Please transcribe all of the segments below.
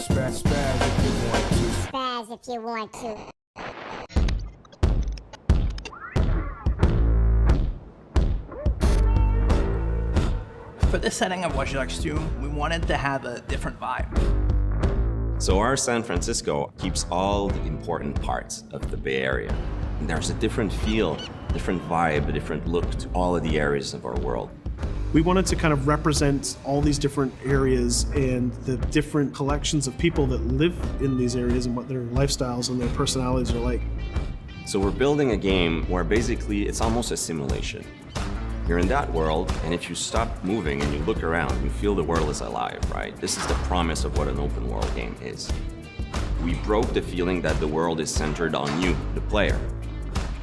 Spaz if you want to. For this setting of Watch Dogs 2, we wanted to have a different vibe. So our San Francisco keeps all the important parts of the Bay Area. And there's a different feel, different vibe, a different look to all of the areas of our world. We wanted to kind of represent all these different areas and the different collections of people that live in these areas and what their lifestyles and their personalities are like. So we're building a game where basically it's almost a simulation. You're in that world, and if you stop moving and you look around, you feel the world is alive, right? This is the promise of what an open world game is. We broke the feeling that the world is centered on you, the player.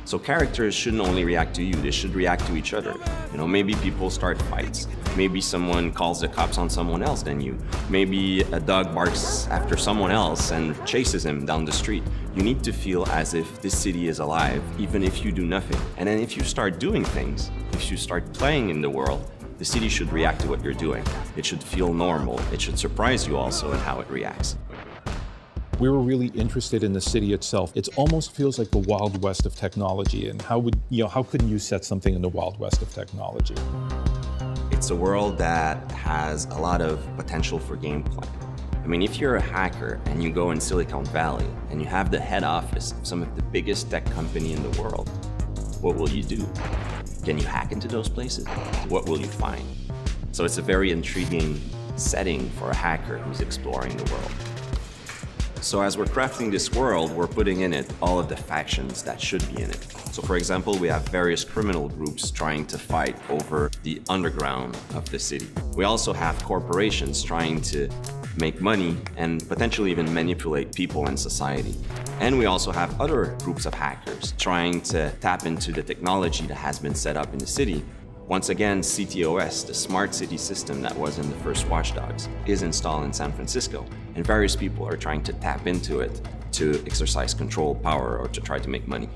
So characters shouldn't only react to you, they should react to each other. You know, maybe people start fights. Maybe someone calls the cops on someone else than you. Maybe a dog barks after someone else and chases him down the street. You need to feel as if this city is alive, even if you do nothing. And then if you start doing things, if you start playing in the world, the city should react to what you're doing. It should feel normal. It should surprise you also in how it reacts. We were really interested in the city itself. It almost feels like the Wild West of technology. And how couldn't you set something in the Wild West of technology? It's a world that has a lot of potential for gameplay. I mean, if you're a hacker and you go in Silicon Valley and you have the head office of some of the biggest tech company in the world, what will you do? Can you hack into those places? What will you find? So it's a very intriguing setting for a hacker who's exploring the world. So as we're crafting this world, we're putting in it all of the factions that should be in it. So for example, we have various criminal groups trying to fight over the underground of the city. We also have corporations trying to make money and potentially even manipulate people in society. And we also have other groups of hackers trying to tap into the technology that has been set up in the city. Once again, CTOS, the smart city system that was in the first Watch Dogs, is installed in San Francisco, and various people are trying to tap into it to exercise control, power, or to try to make money.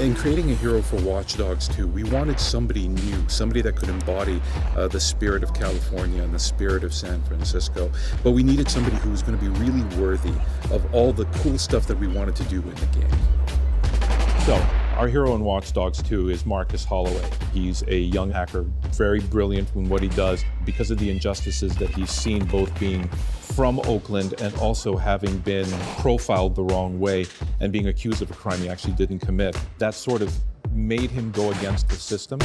In creating a hero for Watch Dogs 2, we wanted somebody new, somebody that could embody the spirit of California and the spirit of San Francisco. But we needed somebody who was going to be really worthy of all the cool stuff that we wanted to do in the game. So, our hero in Watch Dogs 2 is Marcus Holloway. He's a young hacker, very brilliant in what he does because of the injustices that he's seen, both being from Oakland and also having been profiled the wrong way and being accused of a crime he actually didn't commit. That sort of made him go against the system.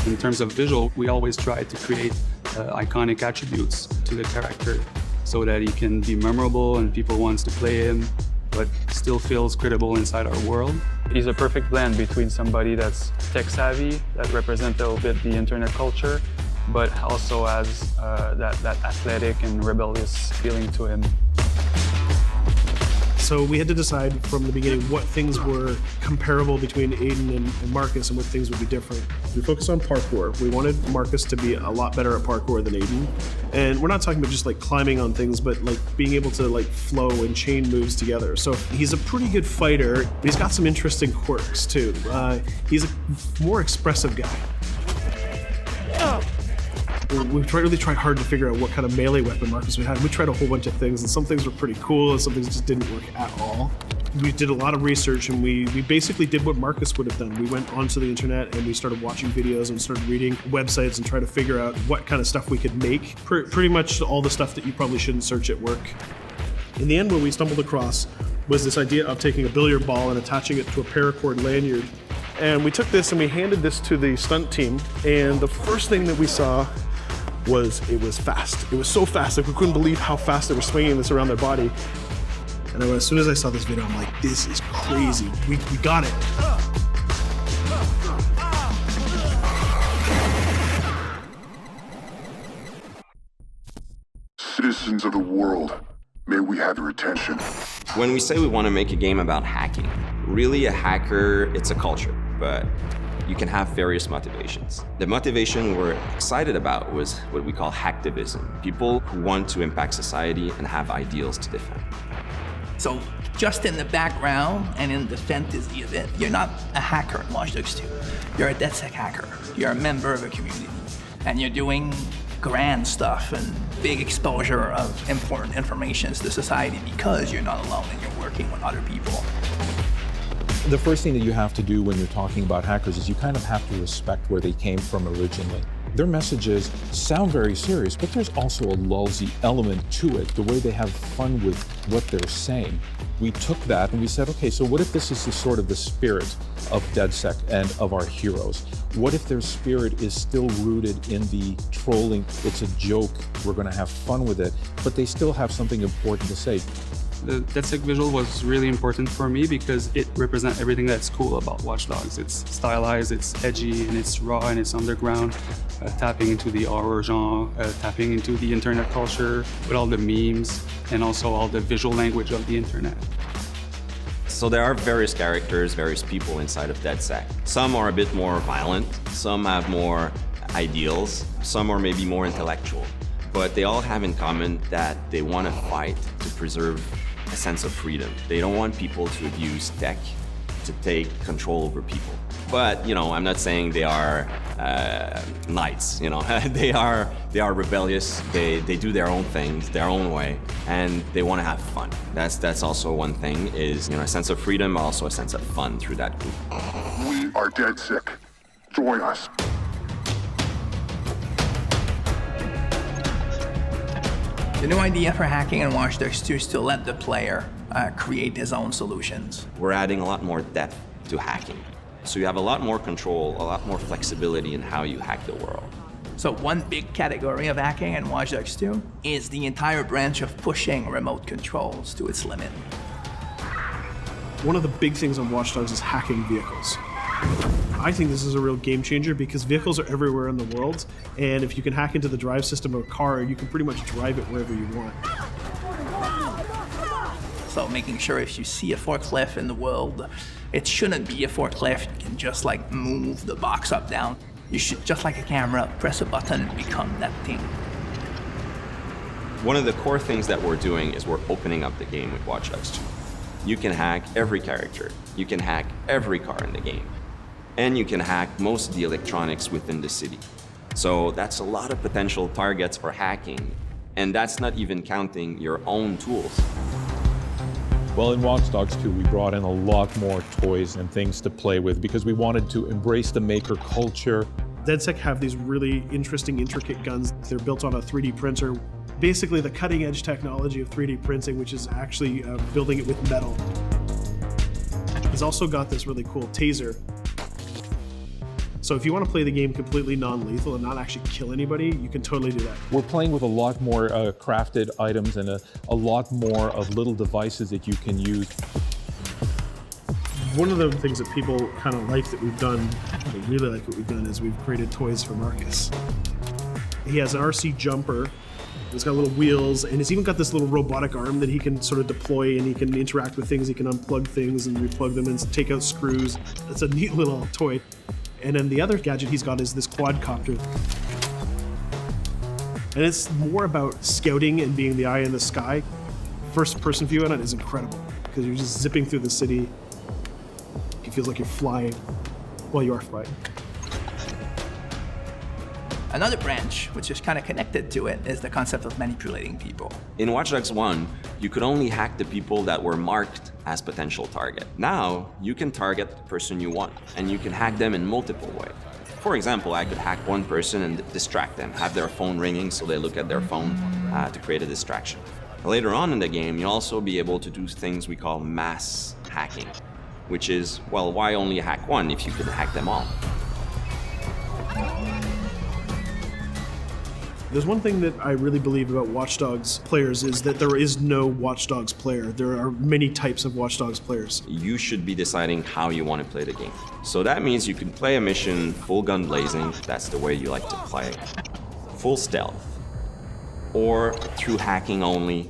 In terms of visual, we always try to create iconic attributes to the character so that he can be memorable and people wants to play him, but still feels credible inside our world. He's a perfect blend between somebody that's tech savvy, that represents a little bit the internet culture, but also has that athletic and rebellious feeling to him. So we had to decide from the beginning what things were comparable between Aiden and Marcus and what things would be different. We focused on parkour. We wanted Marcus to be a lot better at parkour than Aiden. And we're not talking about just like climbing on things, but like being able to like flow and chain moves together. So he's a pretty good fighter, but he's got some interesting quirks too. He's a more expressive guy. We really tried hard to figure out what kind of melee weapon Marcus would have. We tried a whole bunch of things, and some things were pretty cool, and some things just didn't work at all. We did a lot of research, and we basically did what Marcus would have done. We went onto the internet, and we started watching videos and started reading websites and trying to figure out what kind of stuff we could make. Pretty much all the stuff that you probably shouldn't search at work. In the end, what we stumbled across was this idea of taking a billiard ball and attaching it to a paracord lanyard. And we took this and we handed this to the stunt team, and the first thing that we saw was it was fast. It was so fast, like we couldn't believe how fast they were swinging this around their body. And as soon as I saw this video, I'm like, this is crazy. We got it. Citizens of the world, may we have your attention. When we say we want to make a game about hacking, really a hacker, it's a culture, but you can have various motivations. The motivation we're excited about was what we call hacktivism, people who want to impact society and have ideals to defend. So just in the background and in the fantasy of it, you're not a hacker in Watch Dogs 2. You're a DedSec hacker. You're a member of a community. And you're doing grand stuff and big exposure of important information to society because you're not alone and you're working with other people. The first thing that you have to do when you're talking about hackers is you kind of have to respect where they came from originally. Their messages sound very serious, but there's also a lulzy element to it, the way they have fun with what they're saying. We took that and we said, okay, so what if this is the sort of the spirit of DedSec and of our heroes? What if their spirit is still rooted in the trolling, it's a joke, we're gonna have fun with it, but they still have something important to say? The DedSec visual was really important for me because it represents everything that's cool about Watch Dogs. It's stylized, it's edgy, and it's raw, and it's underground, tapping into the horror genre, tapping into the internet culture with all the memes, and also all the visual language of the internet. So there are various characters, various people inside of DedSec. Some are a bit more violent, some have more ideals, some are maybe more intellectual, but they all have in common that they want to fight to preserve a sense of freedom. They don't want people to abuse tech to take control over people. But, you know, I'm not saying they are knights, you know. they are rebellious, they do their own things, their own way, and they want to have fun. That's also one thing, is, you know, a sense of freedom, also a sense of fun through that group. We are DedSec. Join us. The new idea for hacking in Watch Dogs 2 is to let the player create his own solutions. We're adding a lot more depth to hacking. So you have a lot more control, a lot more flexibility in how you hack the world. So one big category of hacking in Watch Dogs 2 is the entire branch of pushing remote controls to its limit. One of the big things on Watch Dogs is hacking vehicles. I think this is a real game changer because vehicles are everywhere in the world, and if you can hack into the drive system of a car, you can pretty much drive it wherever you want. So making sure if you see a forklift in the world, it shouldn't be a forklift. You can just like move the box up, down. You should, just like a camera, press a button and become that thing. One of the core things that we're doing is we're opening up the game with Watch Dogs 2. You can hack every character. You can hack every car in the game. And you can hack most of the electronics within the city. So that's a lot of potential targets for hacking, and that's not even counting your own tools. Well, in Watch Dogs 2, we brought in a lot more toys and things to play with because we wanted to embrace the maker culture. DedSec have these really interesting, intricate guns. They're built on a 3D printer. Basically the cutting edge technology of 3D printing, which is actually building it with metal. It's also got this really cool taser. So if you want to play the game completely non-lethal and not actually kill anybody, you can totally do that. We're playing with a lot more crafted items and a lot more of little devices that you can use. One of the things that people kind of like that we've done, they really like what we've done, is we've created toys for Marcus. He has an RC jumper. It's got little wheels, and it's even got this little robotic arm that he can sort of deploy, and he can interact with things. He can unplug things and replug them and take out screws. It's a neat little toy. And then the other gadget he's got is this quadcopter. And it's more about scouting and being the eye in the sky. First person view on it is incredible because you're just zipping through the city. It feels like you're flying. Well, you are flying. Another branch, which is kind of connected to it, is the concept of manipulating people. In Watch Dogs 1, you could only hack the people that were marked as potential target. Now, you can target the person you want, and you can hack them in multiple ways. For example, I could hack one person and distract them, have their phone ringing so they look at their phone to create a distraction. Later on in the game, you'll also be able to do things we call mass hacking, which is, well, why only hack one if you could hack them all? There's one thing that I really believe about Watch Dogs players is that there is no Watch Dogs player. There are many types of Watch Dogs players. You should be deciding how you want to play the game. So that means you can play a mission full gun blazing, that's the way you like to play, full stealth, or through hacking only,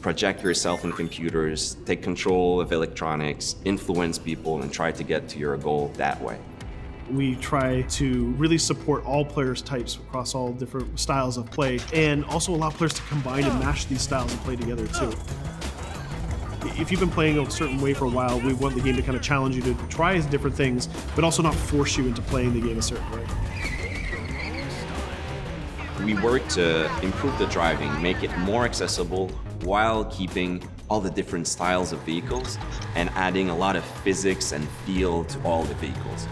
project yourself in computers, take control of electronics, influence people, and try to get to your goal that way. We try to really support all players' types across all different styles of play, and also allow players to combine and mash these styles and play together too. If you've been playing a certain way for a while, we want the game to kind of challenge you to try different things, but also not force you into playing the game a certain way. We work to improve the driving, make it more accessible while keeping all the different styles of vehicles and adding a lot of physics and feel to all the vehicles.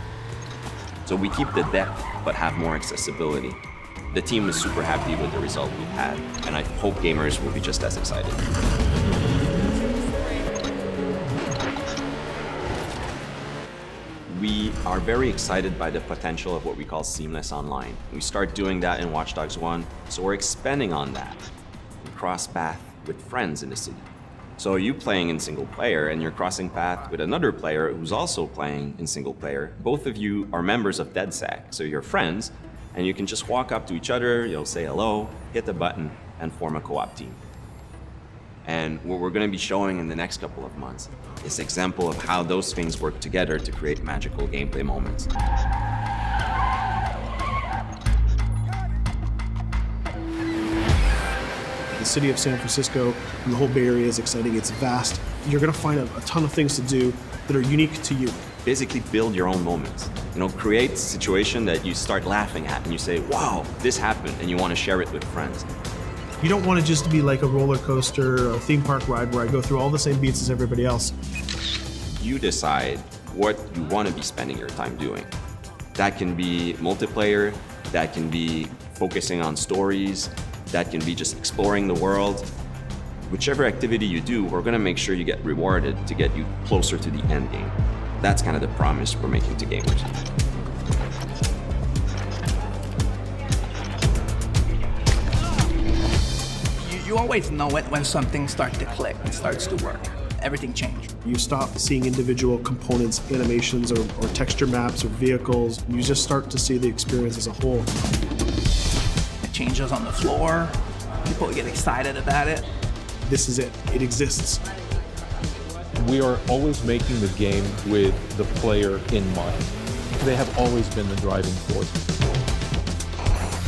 So we keep the depth but have more accessibility. The team is super happy with the result we've had, and I hope gamers will be just as excited. We are very excited by the potential of what we call seamless online. We start doing that in Watch Dogs 1, so we're expanding on that. We cross path with friends in the city. So you playing in single player and you're crossing path with another player who's also playing in single player. Both of you are members of DedSec, so you're friends, and you can just walk up to each other, you'll say hello, hit the button, and form a co-op team. And what we're going to be showing in the next couple of months is an example of how those things work together to create magical gameplay moments. The city of San Francisco and the whole Bay Area is exciting. It's vast. You're going to find a ton of things to do that are unique to you. Basically build your own moments. You know, create a situation that you start laughing at and you say, wow, this happened, and you want to share it with friends. You don't want to just be like a roller coaster or a theme park ride where I go through all the same beats as everybody else. You decide what you want to be spending your time doing. That can be multiplayer, that can be focusing on stories, that can be just exploring the world. Whichever activity you do, we're going to make sure you get rewarded to get you closer to the end game. That's kind of the promise we're making to gamers. You always know it when something starts to click and starts to work. Everything changed. You stop seeing individual components, animations, or texture maps, or vehicles. You just start to see the experience as a whole. It changes on the floor. People get excited about it. This is it. It exists. We are always making the game with the player in mind. They have always been the driving force.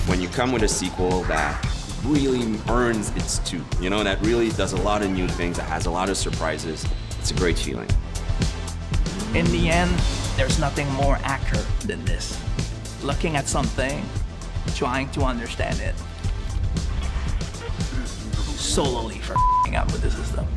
When you come with a sequel that really earns its due, you know, that really does a lot of new things, that has a lot of surprises, it's a great feeling. In the end, there's nothing more accurate than this. Looking at something, trying to understand it, solely for up with the system.